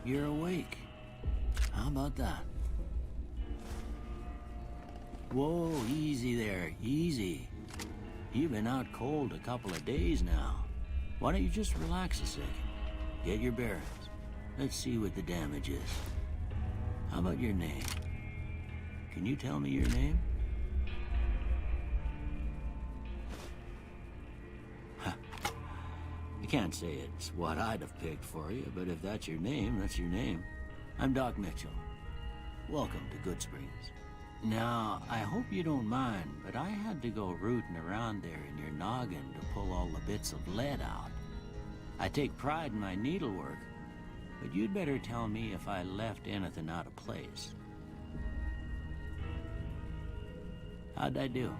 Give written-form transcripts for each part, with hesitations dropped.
you're awake. How about that? Whoa, easy there, easy. You've been out cold a couple of days now. Why don't you just relax a second? Get your bearings. Let's see what the damage is. How about your name? Can you tell me your name? I can't say it's what I'd have picked for you, but if that's your name, that's your name. I'm Doc Mitchell. Welcome to Goodsprings. Now, I hope you don't mind, but I had to go rooting around there in your noggin to pull all the bits of lead out. I take pride in my needlework, but you'd better tell me if I left anything out of place. How'd I do?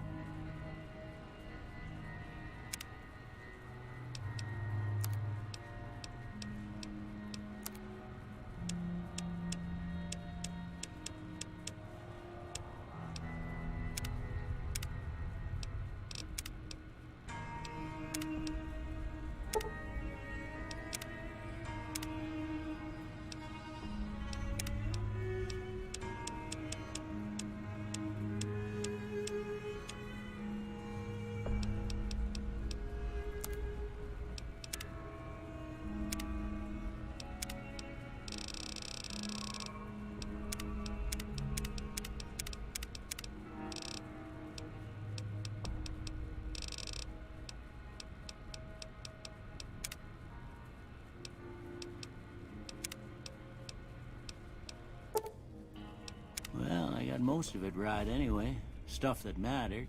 Well, I got most of it right anyway. Stuff that mattered.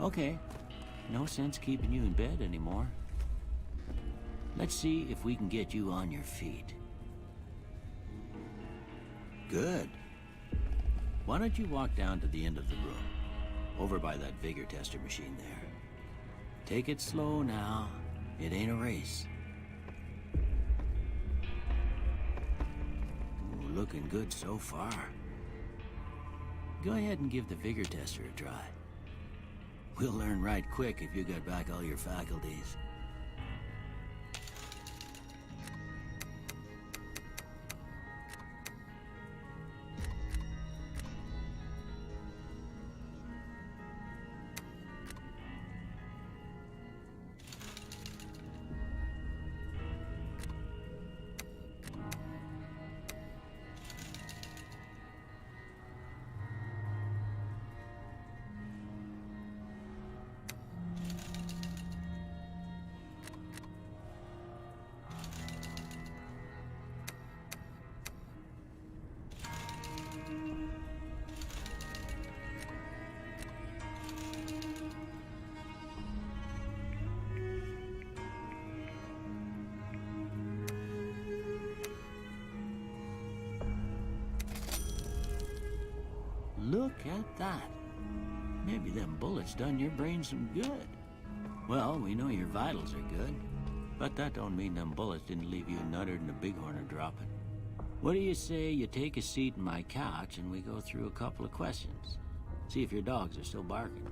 Okay, no sense keeping you in bed anymore. Let's see if we can get you on your feet. Good. Why don't you walk down to the end of the room, over by that vigor tester machine there. Take it slow now. It ain't a race. Ooh, looking good so far. Go ahead and give the vigor tester a try. We'll learn right quick if you got back all your faculties. Look at that. Maybe them bullets done your brain some good. Well, we know your vitals are good, but that don't mean them bullets didn't leave you nuttered and a bighorn dropping. What do you say you take a seat in my couch and we go through a couple of questions? See if your dogs are still barking.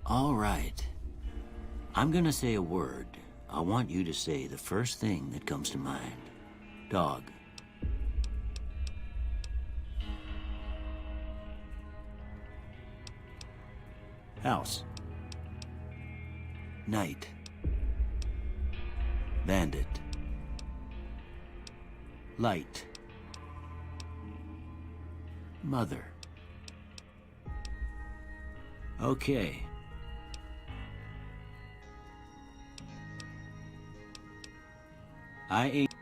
All right. I'm gonna say a word. I want you to say the first thing that comes to mind. Dog. House. Night. Bandit. Light. Mother. Okay. I ain't.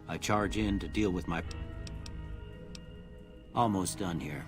I charge in to deal with my... Almost done here.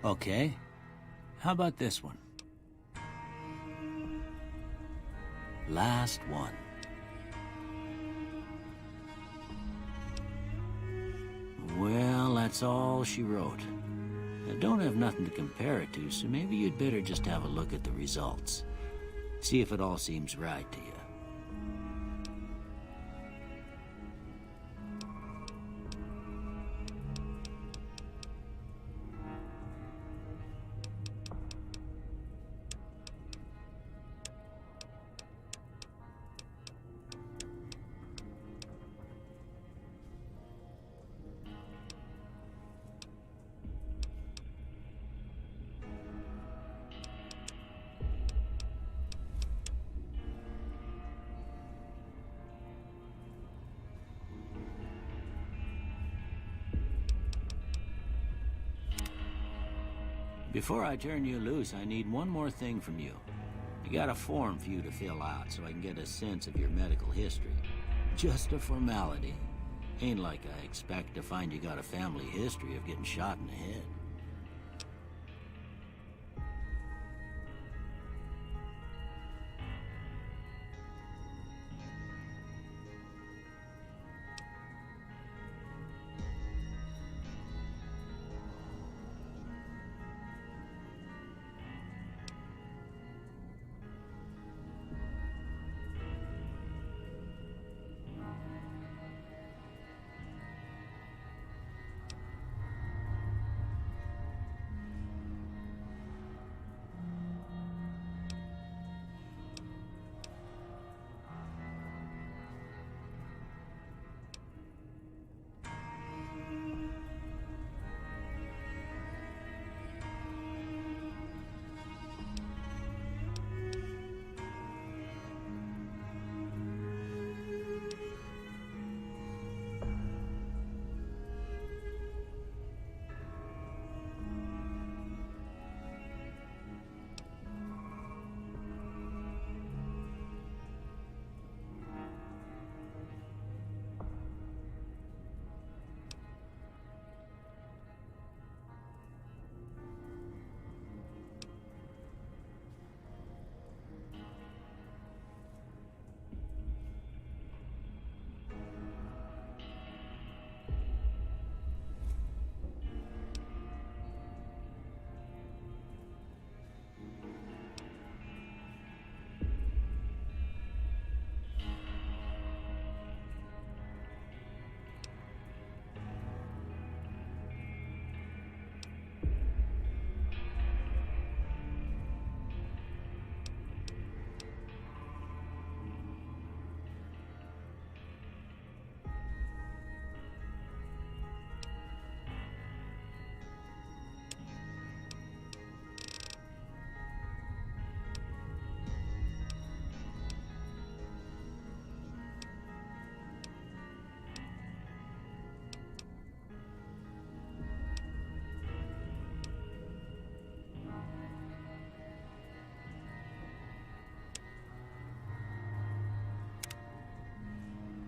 Okay. How about this one? Last one. Well, that's all she wrote. I don't have nothing to compare it to, so maybe you'd better just have a look at the results. See if it all seems right to you. Before I turn you loose, I need one more thing from you. I got a form for you to fill out so I can get a sense of your medical history. Just a formality. Ain't like I expect to find you got a family history of getting shot in the head.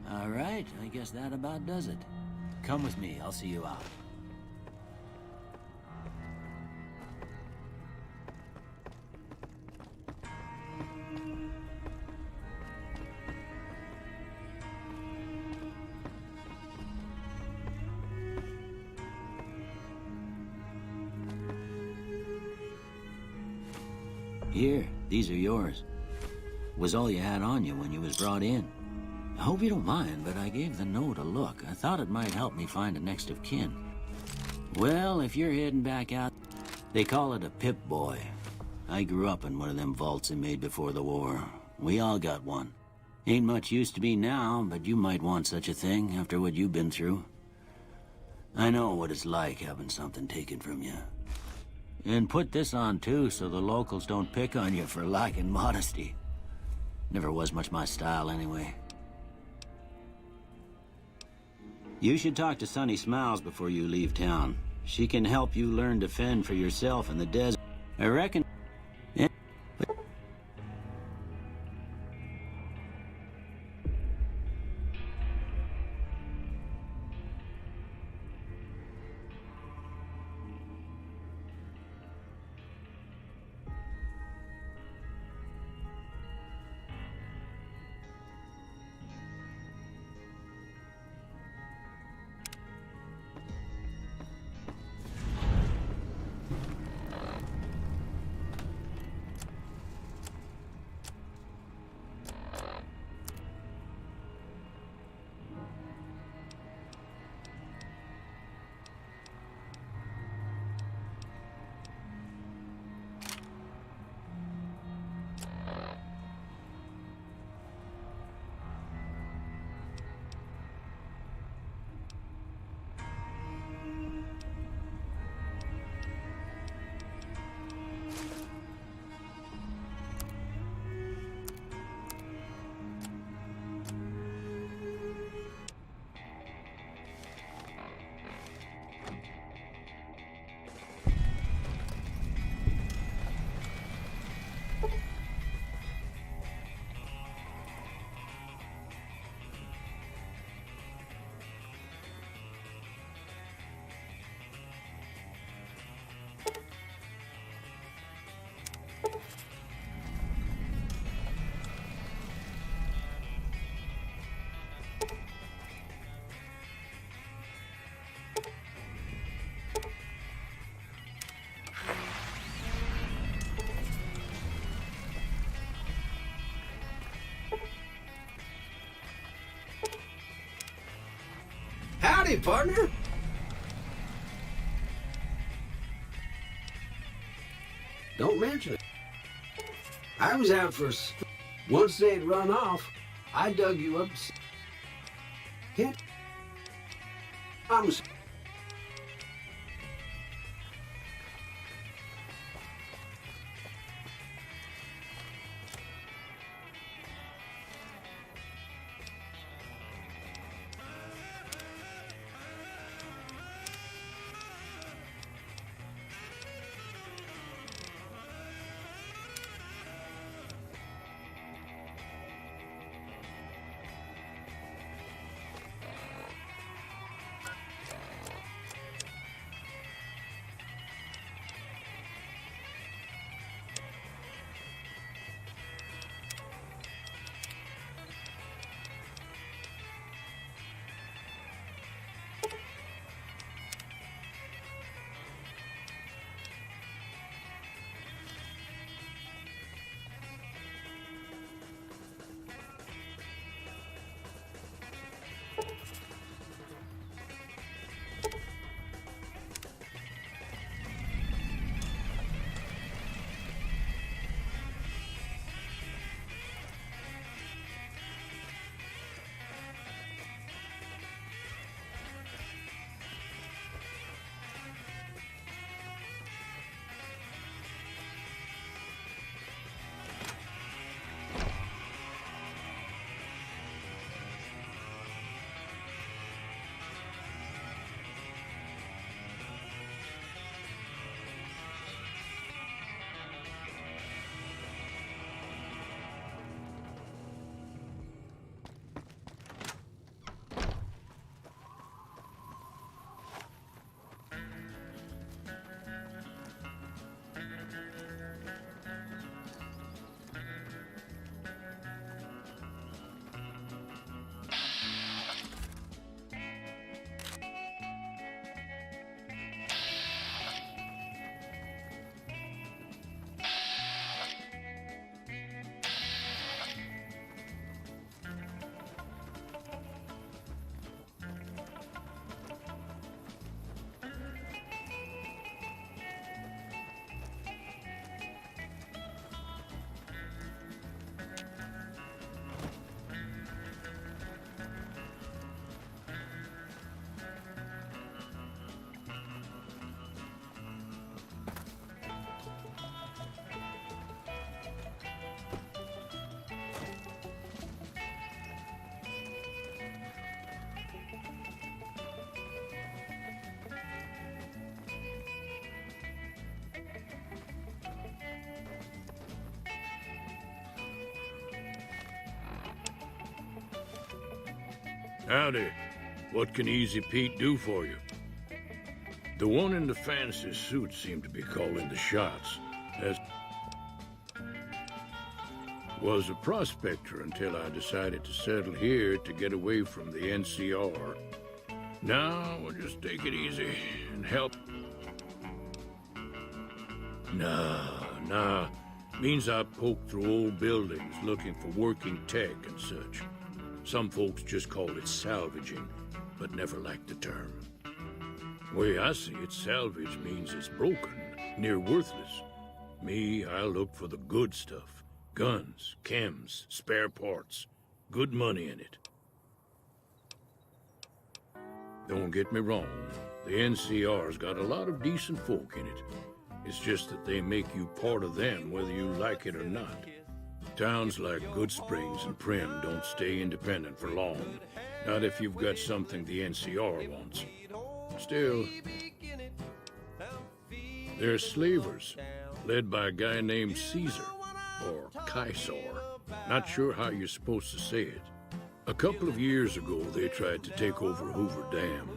All right, I guess that about does it. Come with me, I'll see you out. Here, these are yours. Was all you had on you when you was brought in. I hope you don't mind, but I gave the note a look. I thought it might help me find a next of kin. Well, if you're heading back out, they call it a Pip-Boy. I grew up in one of them vaults they made before the war. We all got one. Ain't much use to me now, but you might want such a thing after what you've been through. I know what it's like having something taken from you. And put this on too, so the locals don't pick on you for lacking modesty. Never was much my style anyway. You should talk to Sunny Smiles before you leave town. She can help you learn to fend for yourself in the desert. I reckon... Yeah, but... Howdy, partner. Don't mention it. I was out for once they'd run off, I dug you up. Can't. I'm. Howdy. What can Easy Pete do for you? The one in the fancy suit seemed to be calling the shots. As was a prospector until I decided to settle here to get away from the NCR. Now we'll just take it easy and help. Nah. Means I poke through old buildings looking for working tech and such. Some folks just call it salvaging, but never liked the term. Way I see it, salvage means it's broken, near worthless. Me, I look for the good stuff. Guns, chems, spare parts. Good money in it. Don't get me wrong, the NCR's got a lot of decent folk in it. It's just that they make you part of them whether you like it or not. Towns like Goodsprings and Primm don't stay independent for long. Not if you've got something the NCR wants. Still, they're slavers, led by a guy named Caesar, or Caesar. Not sure how you're supposed to say it. A couple of years ago, they tried to take over Hoover Dam,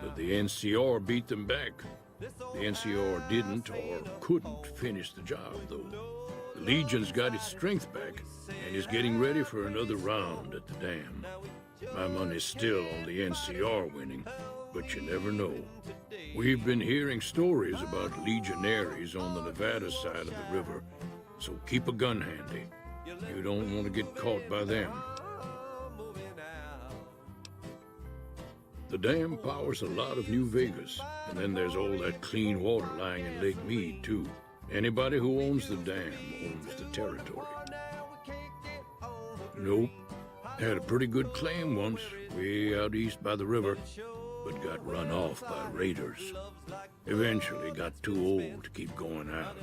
but the NCR beat them back. The NCR didn't or couldn't finish the job, though. The Legion's got its strength back and is getting ready for another round at the dam. My money's still on the NCR winning, but you never know. We've been hearing stories about legionaries on the Nevada side of the river, so keep a gun handy. You don't want to get caught by them. The dam powers a lot of New Vegas, and then there's all that clean water lying in Lake Mead, too. Anybody who owns the dam owns the territory. Nope. Had a pretty good claim once, way out east by the river, but got run off by raiders. Eventually got too old to keep going out.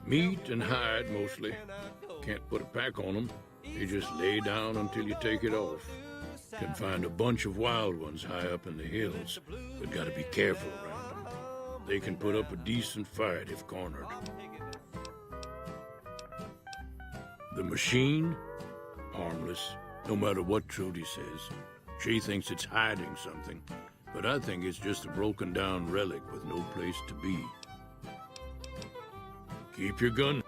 Meat and hide, mostly. Can't put a pack on them. You just lay down until you take it off. Can find a bunch of wild ones high up in the hills, but gotta be careful around them. They can put up a decent fight if cornered. The machine? Harmless, no matter what Trudy says. She thinks it's hiding something, but I think it's just a broken down relic with no place to be. Keep your gun